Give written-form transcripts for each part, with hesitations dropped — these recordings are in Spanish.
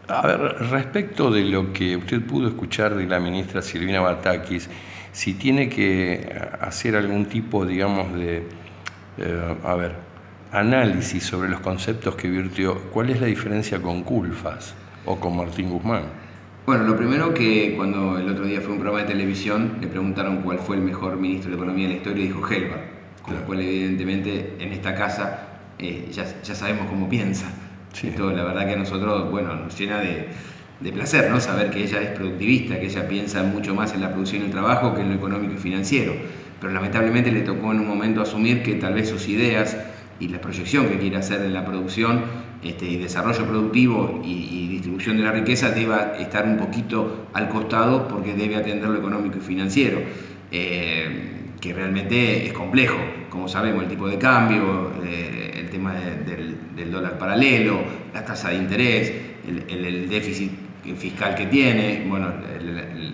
A ver, respecto de lo que usted pudo escuchar de la ministra Silvina Batakis, si tiene que hacer algún tipo, digamos, de, análisis sobre los conceptos que virtió, ¿cuál es la diferencia con Culfas o con Martín Guzmán? Bueno, lo primero que cuando el otro día fue un programa de televisión, le preguntaron cuál fue el mejor ministro de Economía de la historia y dijo Helbar, con lo cual evidentemente en esta casa ya sabemos cómo piensa. Sí. Esto la verdad que a nosotros, bueno, nos llena de placer, ¿no? Saber que ella es productivista, que ella piensa mucho más en la producción y el trabajo que en lo económico y financiero. Pero lamentablemente le tocó en un momento asumir que tal vez sus ideas y la proyección que quiere hacer en la producción y desarrollo productivo y distribución de la riqueza deba estar un poquito al costado porque debe atender lo económico y financiero, que realmente es complejo, como sabemos, el tipo de cambio, el tema del dólar paralelo, la tasa de interés, el déficit fiscal que tiene, bueno,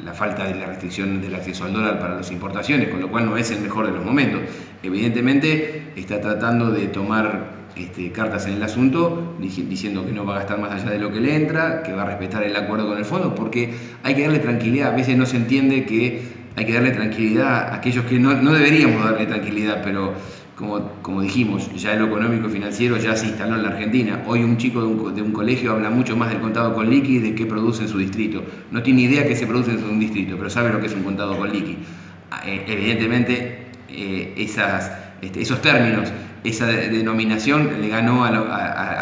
la falta de la restricción del acceso al dólar para las importaciones, con lo cual no es el mejor de los momentos. Evidentemente está tratando de tomar cartas en el asunto, diciendo que no va a gastar más allá de lo que le entra, que va a respetar el acuerdo con el fondo, porque hay que darle tranquilidad. A veces no se entiende que hay que darle tranquilidad a aquellos que no deberíamos darle tranquilidad, pero como dijimos, ya lo económico y financiero ya se instaló en la Argentina. Hoy un chico de un colegio habla mucho más del contado con liqui y de qué produce en su distrito. No tiene idea qué se produce en su distrito, pero sabe lo que es un contado con liqui. Evidentemente, esos términos, esa denominación le ganó a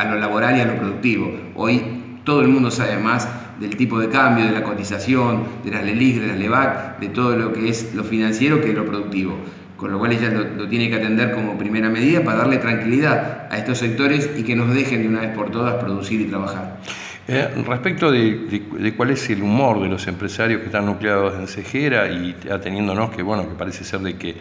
lo laboral y a lo productivo. Hoy todo el mundo sabe más del tipo de cambio, de la cotización, de las LELIQ, de las LEVAC, de todo lo que es lo financiero que lo productivo. Con lo cual ella lo tiene que atender como primera medida para darle tranquilidad a estos sectores y que nos dejen de una vez por todas producir y trabajar. Respecto de cuál es el humor de los empresarios que están nucleados en Cejera y ateniéndonos que parece ser de que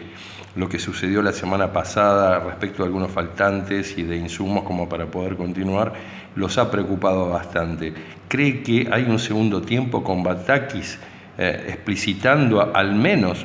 lo que sucedió la semana pasada respecto a algunos faltantes y de insumos como para poder continuar, los ha preocupado bastante. ¿Cree que hay un segundo tiempo con Batakis explicitando al menos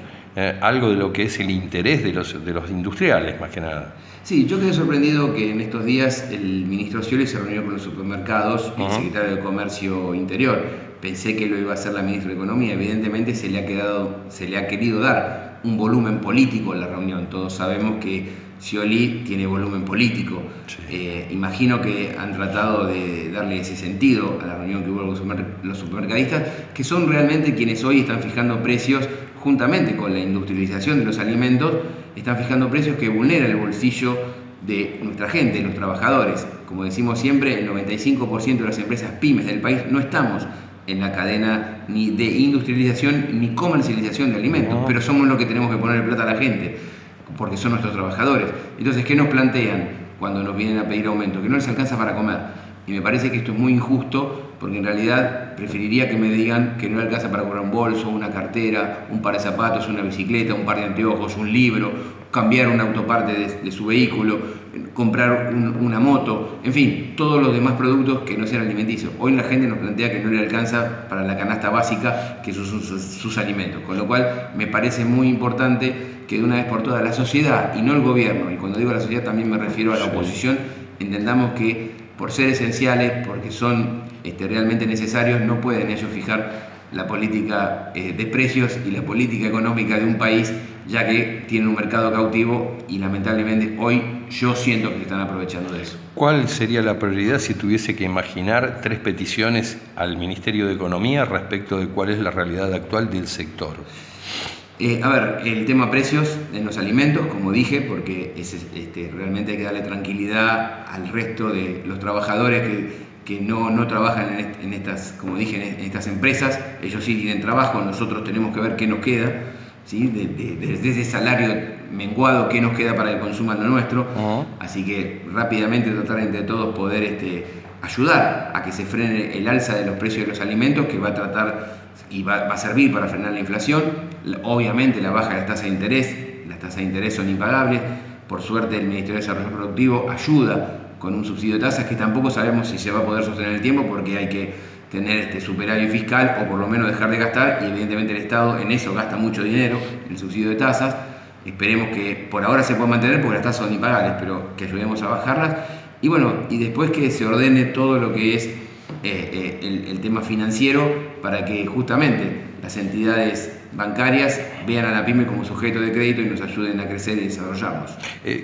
algo de lo que es el interés de los industriales, más que nada? Sí, yo quedé sorprendido que en estos días el ministro Scioli se reunió con los supermercados y el secretario de Comercio Interior. Pensé que lo iba a hacer la ministra de Economía. Evidentemente se le ha querido dar un volumen político a la reunión. Todos sabemos que Scioli tiene volumen político. Sí. Imagino que han tratado de darle ese sentido a la reunión que hubo con los supermercadistas, que son realmente quienes hoy están fijando precios juntamente con la industrialización de los alimentos, están fijando precios que vulneran el bolsillo de nuestra gente, los trabajadores. Como decimos siempre, el 95% de las empresas pymes del país no estamos en la cadena ni de industrialización ni comercialización de alimentos, pero somos los que tenemos que poner plata a la gente, porque son nuestros trabajadores. Entonces, ¿qué nos plantean cuando nos vienen a pedir aumento? Que no les alcanza para comer. Y me parece que esto es muy injusto, porque en realidad preferiría que me digan que no le alcanza para comprar un bolso, una cartera, un par de zapatos, una bicicleta, un par de anteojos, un libro, cambiar una autoparte de su vehículo, comprar una moto, en fin, todos los demás productos que no sean alimenticios. Hoy la gente nos plantea que no le alcanza para la canasta básica, que son sus alimentos. Con lo cual me parece muy importante que de una vez por todas la sociedad, y no el gobierno, y cuando digo la sociedad también me refiero a la oposición, entendamos que por ser esenciales, porque son realmente necesarios, no pueden ellos fijar la política de precios y la política económica de un país, ya que tienen un mercado cautivo y lamentablemente hoy yo siento que se están aprovechando de eso. ¿Cuál sería la prioridad si tuviese que imaginar 3 peticiones al Ministerio de Economía respecto de cuál es la realidad actual del sector? El tema precios en los alimentos, como dije, porque realmente hay que darle tranquilidad al resto de los trabajadores que no trabajan en estas, como dije, en estas empresas. Ellos sí tienen trabajo, nosotros tenemos que ver qué nos queda, ¿sí? Desde ese salario menguado, qué nos queda para que consuman lo nuestro. Así que rápidamente tratar entre todos poder ayudar a que se frene el alza de los precios de los alimentos, que va a tratar y va a servir para frenar la inflación. Obviamente la baja de las tasas de interés son impagables. Por suerte el Ministerio de Desarrollo Productivo ayuda con un subsidio de tasas que tampoco sabemos si se va a poder sostener en el tiempo, porque hay que tener superávit fiscal o por lo menos dejar de gastar, y evidentemente el Estado en eso gasta mucho dinero, en el subsidio de tasas. Esperemos que por ahora se pueda mantener porque las tasas son impagables, pero que ayudemos a bajarlas. Y bueno, y después que se ordene todo lo que es el tema financiero para que justamente las entidades bancarias vean a la pyme como sujeto de crédito y nos ayuden a crecer y desarrollarnos.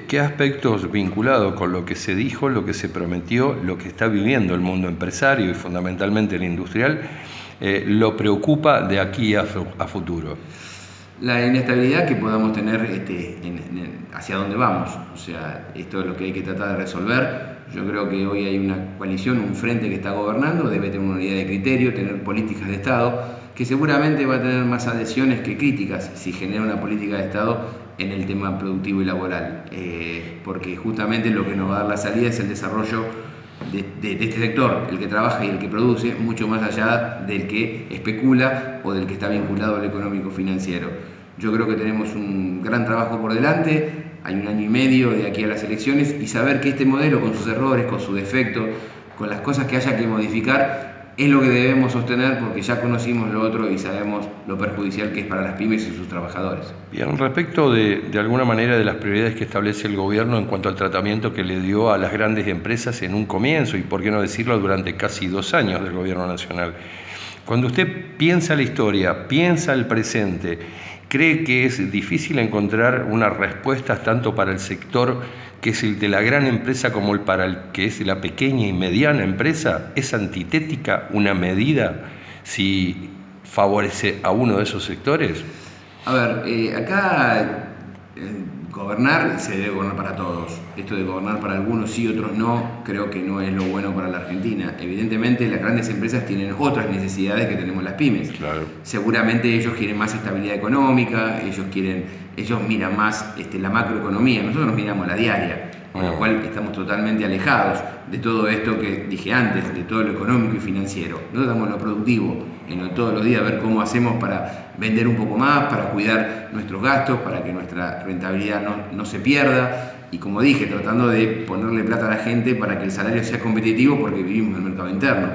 ¿Qué aspectos vinculados con lo que se dijo, lo que se prometió, lo que está viviendo el mundo empresario y fundamentalmente el industrial, lo preocupa de aquí a futuro? La inestabilidad que podamos tener hacia dónde vamos, o sea, esto es lo que hay que tratar de resolver. Yo creo que hoy hay una coalición, un frente que está gobernando, debe tener una unidad de criterio, tener políticas de Estado, que seguramente va a tener más adhesiones que críticas si genera una política de Estado en el tema productivo y laboral, porque justamente lo que nos va a dar la salida es el desarrollo de este sector, el que trabaja y el que produce, mucho más allá del que especula o del que está vinculado al económico financiero. Yo creo que tenemos un gran trabajo por delante, hay 1 año y medio de aquí a las elecciones, y saber que este modelo, con sus errores, con sus defectos, con las cosas que haya que modificar, es lo que debemos sostener, porque ya conocimos lo otro y sabemos lo perjudicial que es para las pymes y sus trabajadores. Bien, respecto de alguna manera de las prioridades que establece el gobierno en cuanto al tratamiento que le dio a las grandes empresas en un comienzo, y por qué no decirlo, durante casi 2 años del gobierno nacional. Cuando usted piensa la historia, piensa el presente, ¿cree que es difícil encontrar una respuesta tanto para el sector que es el de la gran empresa como el para el que es la pequeña y mediana empresa? ¿Es antitética una medida si favorece a uno de esos sectores? A ver, acá gobernar se debe gobernar para todos. Esto de gobernar para algunos sí, otros no, creo que no es lo bueno para la Argentina. Evidentemente las grandes empresas tienen otras necesidades que tenemos las pymes. Claro. Seguramente ellos quieren más estabilidad económica, ellos miran más la macroeconomía, nosotros miramos la diaria, con lo cual estamos totalmente alejados de todo esto que dije antes, de todo lo económico y financiero. Nosotros estamos en lo productivo, en lo todos los días, ver cómo hacemos para vender un poco más, para cuidar nuestros gastos, para que nuestra rentabilidad no se pierda, y como dije, tratando de ponerle plata a la gente para que el salario sea competitivo, porque vivimos en el mercado interno.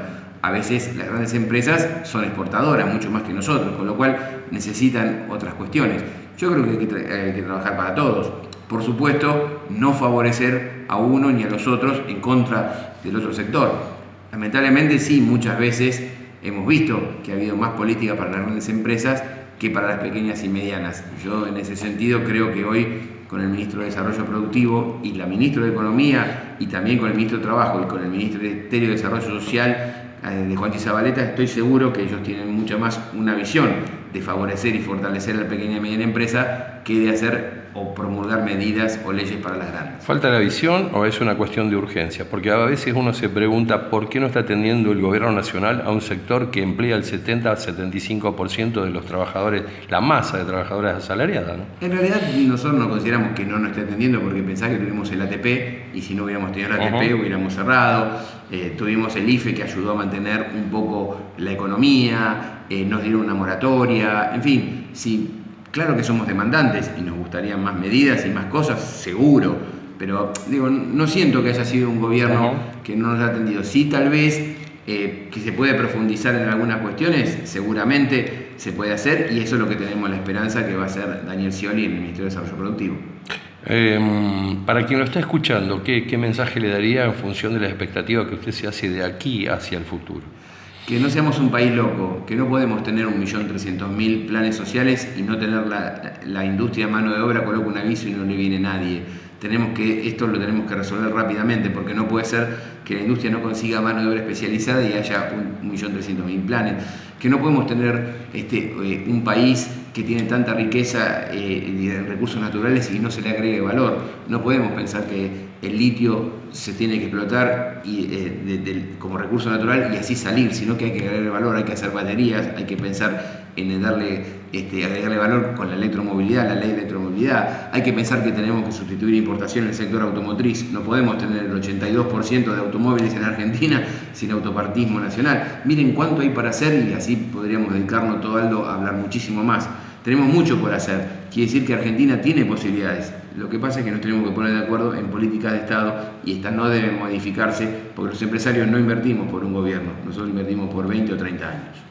A veces las grandes empresas son exportadoras, mucho más que nosotros, con lo cual necesitan otras cuestiones. Yo creo que hay que trabajar para todos. Por supuesto, no favorecer a uno ni a los otros en contra del otro sector. Lamentablemente sí, muchas veces hemos visto que ha habido más política para las grandes empresas que para las pequeñas y medianas. Yo en ese sentido creo que hoy, con el Ministro de Desarrollo Productivo y la Ministra de Economía, y también con el Ministro de Trabajo y con el Ministerio de Desarrollo Social, de Juanchi Zabaleta, estoy seguro que ellos tienen mucha más una visión de favorecer y fortalecer a la pequeña y mediana empresa que de hacer o promulgar medidas o leyes para las grandes. ¿Falta la visión o es una cuestión de urgencia? Porque a veces uno se pregunta por qué no está atendiendo el gobierno nacional a un sector que emplea el 70 al 75% de los trabajadores, la masa de trabajadores asalariadas, ¿no? En realidad nosotros no consideramos que no nos esté atendiendo, porque pensá que tuvimos el ATP, y si no hubiéramos tenido el ATP hubiéramos cerrado. Tuvimos el IFE, que ayudó a mantener un poco la economía, nos dieron una moratoria, en fin, sí. Claro que somos demandantes y nos gustarían más medidas y más cosas, seguro, pero digo, no siento que haya sido un gobierno que no nos ha atendido. Sí, tal vez que se puede profundizar en algunas cuestiones, seguramente se puede hacer, y eso es lo que tenemos la esperanza que va a hacer Daniel Scioli en el Ministerio de Desarrollo Productivo. Para quien lo está escuchando, ¿qué mensaje le daría en función de las expectativas que usted se hace de aquí hacia el futuro? Que no seamos un país loco, que no podemos tener 1.300.000 planes sociales y no tener la industria mano de obra, coloca un aviso y no le viene nadie. Esto lo tenemos que resolver rápidamente, porque no puede ser que la industria no consiga mano de obra especializada y haya 1.300.000 planes. Que no podemos tener un país que tiene tanta riqueza de recursos naturales y no se le agregue valor. No podemos pensar que el litio se tiene que explotar como recurso natural y así salir, sino que hay que agregarle valor, hay que hacer baterías, hay que pensar en agregarle valor con la electromovilidad, la ley de electromovilidad. Hay que pensar que tenemos que sustituir importación en el sector automotriz. No podemos tener el 82% de automóviles en Argentina sin autopartismo nacional. Miren cuánto hay para hacer, y así podríamos dedicarnos todo a hablar muchísimo más. Tenemos mucho por hacer. Quiere decir que Argentina tiene posibilidades. Lo que pasa es que nos tenemos que poner de acuerdo en políticas de Estado, y estas no deben modificarse, porque los empresarios no invertimos por un gobierno, nosotros invertimos por 20 o 30 años.